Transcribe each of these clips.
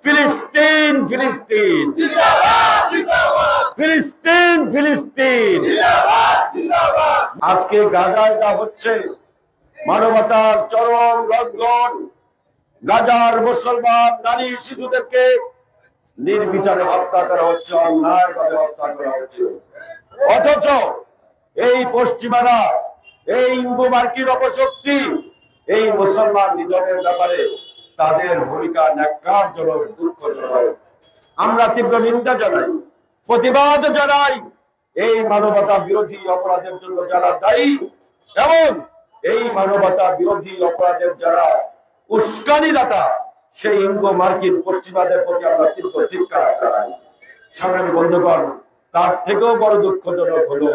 ফিলিস্তিন ফিলিস্তিন ফিলিস্তিন ফিলিস্তিন। আজকে গাজায় যা হচ্ছে মানবতার চরম লঙ্ঘন। গাজার মুসলমান নারী শিশুদেরকে নির্বিচারে হত্যা করা হচ্ছে, অন্যায়ভাবে হত্যা করা হচ্ছে। অথচ এই পশ্চিমারা, এই ইন্দো মার্কিন অপশক্তি এই মুসলমান নিধনের ব্যাপারে তাদের ভূমিকা ন্যাক্কারজনক, দুঃখজনক। আমরা তীব্র নিন্দা জানাই, প্রতিবাদ জানাই এই মানবতা বিরোধী অপরাধের জন্য যারা দায়ী এবং এই মানবতা বিরোধী অপরাধের যারা উস্কানিদাতা সেই ইন্দো মার্কিন পশ্চিমাদের প্রতি আমরা তীব্র ধিক্কার জানাই। সংগ্রামী বন্ধুগণ, তার থেকেও বড় দুঃখজনক হলো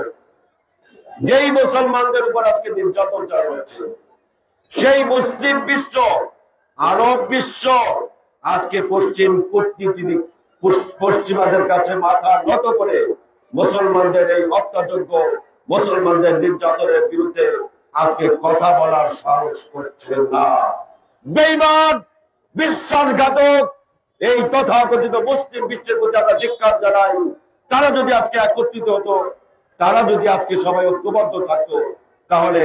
যেই মুসলমানদের উপর আজকে নির্যাতন চালানো হচ্ছে, সেই মুসলিম বিশ্ব, আরব বিশ্ব আজকে পশ্চিম কূটনীতিক পশ্চিমাদের কাছে মাথা নত করে মুসলমানদের এই হত্যাযোগ্য, মুসলমানদের নির্যাতনের বিরুদ্ধে আজকে কথা বলার সাহস করছে না। বেঈমান, বিশ্বাসঘাতক এই তথাকথিত মুসলিম বিশ্বের প্রতি আমরা ধিক্কার জানাই। তারা যদি আজকে একত্রিত হতো, তারা যদি আজকে সবাই ঐক্যবদ্ধ থাকতো, তাহলে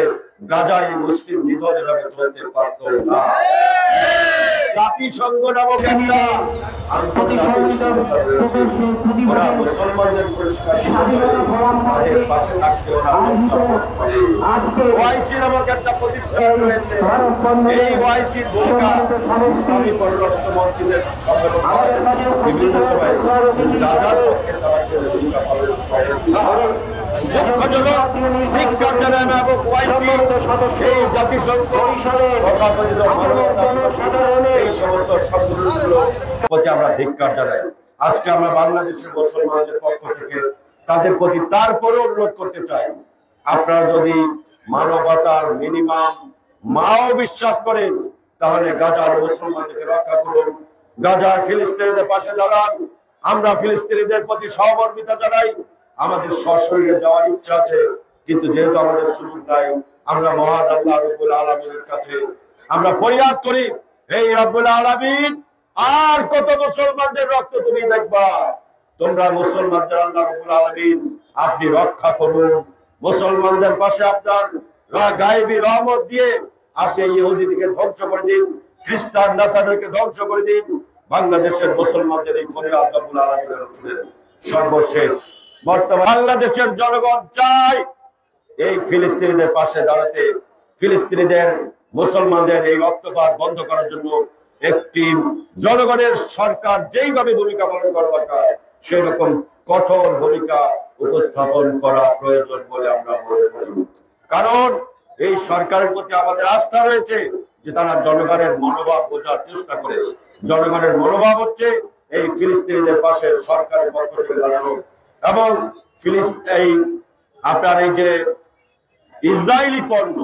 গাজায় মুসলিম নিধন এভাবে চলতে পারত না। জাতিসংঘ নামক একটা আন্তর্জাতিক সংস্থা রয়েছে, ওরা মুসলমানদের পুরস্কার তাদের পাশে থাকতে ওরা ওআইসি নামক একটা প্রতিষ্ঠান রয়েছে। এই ওআইসির ভূমিকা ইসলামী পররাষ্ট্র মন্ত্রীদের সম্মেলন হয় বিভিন্ন সময়, গাজার পক্ষে তারা ভূমিকা পালন করেন না। দুঃখজনক, ধিক্কার জানাই এবং ওআইসি এই জাতিসংঘ তথাকথিত মানবতা এই সমস্ত সংগঠনগুলোর প্রতি আমরা ধিক্কার জানাই। আজকে আমরা বাংলাদেশের মুসলমানদের পক্ষ থেকে তাদের প্রতি তারপরে অনুরোধ করতে চাই, আপনারা যদি মানবতার মিনিমাম মাও বিশ্বাস করেন, তাহলে গাজার মুসলমানদেরকে রক্ষা করুন, গাজার ফিলিস্তিনিদের পাশে দাঁড়ান। আমরা ফিলিস্তিনিদের প্রতি সহমর্মিতা জানাই। আমাদের সশরীরে যাওয়ার ইচ্ছা আছে, কিন্তু যেহেতু আমাদের সুযোগ নাই, আমরা মহান আল্লাহ রাব্বুল আলামিনের কাছে আমরা ফরিয়াদ করি, হে রাব্বুল আলামিন, আর কত মুসলমানদের রক্ত তুমি দেখবা? তোমরা মুসলমানদের আল্লাহ রাব্বুল আলামিন আপনি রক্ষা করুন। মুসলমানদের পাশে আপনার গায়েবী রহমত দিয়ে আপনি ইহুদিদেরকে ধ্বংস করে দিন, খ্রিস্টান নাসারাদেরকে ধ্বংস করে দিন। বাংলাদেশের মুসলমানদের এই ফরিয়াদ রাব্বুল আলামিনের শুনেন। সর্বশেষ বর্তমান বাংলাদেশের জনগণ চায় এই ফিলিস্তিনিদের পাশে দাঁড়াতে, ফিলিস্তিনিদের মুসলমানদের এই রক্তপাত বন্ধ করার জন্য একটি জনগণের সরকার যেইভাবে ভূমিকা পালন করা দরকার সেই রকম কঠোর ভূমিকা উপস্থাপন করা প্রয়োজন বলে আমরা মনে করি। কারণ এই সরকারের প্রতি আমাদের আস্থা রয়েছে যে তারা জনগণের মনোভাব বোঝার চেষ্টা করে। জনগণের মনোভাব হচ্ছে এই ফিলিস্তিনিদের পাশে সরকারের পক্ষ থেকে দাঁড়ানো এবং আপনার এই যে ইসরায়েলি পণ্য,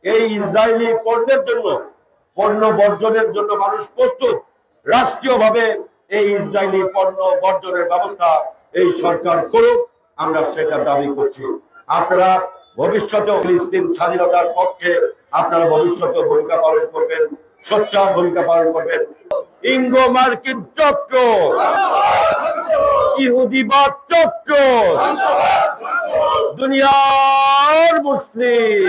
এই ইসরায়েলি পণ্যের জন্য, পণ্য বর্জনের জন্য মানুষ প্রস্তুত। রাষ্ট্রীয়ভাবে এই ইসরায়েলি পণ্য বর্জনের ব্যবস্থা এই সরকার করুক, আমরা সেটা দাবি করছি। আপনারা ভবিষ্যতে ফিলিস্তিন স্বাধীনতার পক্ষে আপনারা ভবিষ্যতে ভূমিকা পালন করবেন, সোচ্চার ভূমিকা পালন করবেন। ইন্দো মার্কিন চক্র, ইহুদিবাদ চক্র, দুনিয়ার মুসলিম